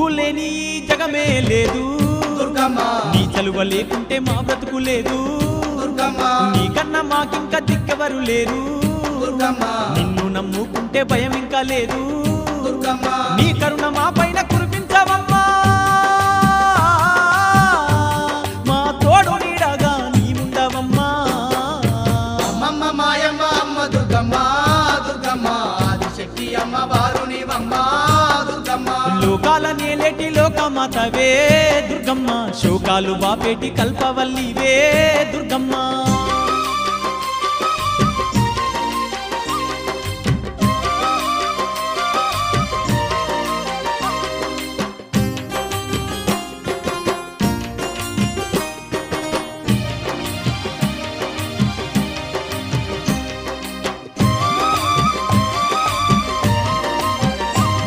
నువ్వు లేని ఈ జగమే లేదు దుర్గమ్మ నీ చలువ లేకుంటే మా బ్రతుకు లేదు దుర్గమ్మ నీకన్నా మాకింకా దిక్కెవరు లేరు దుర్గమ్మ నిన్ను నమ్ముకుంటే భయం ఇంకా లేదు దుర్గమ్మ నీ కరుణ మా పైన కురిపించవమ్మా మా తోడు నీడగా నీవుండవమ్మా అమ్మమ్మ మాయమ్మ అమ్మ దుర్గమ్మ దుర్గమ్మ ఆదిశక్తి అమ్మ వారు నీవమ్మ దుర్గమ్మ లోకాల నేలేటి లోకమాతవే దుర్గమ్మ శోకాలు బాపేటి కల్పవల్లివే దుర్గమ్మ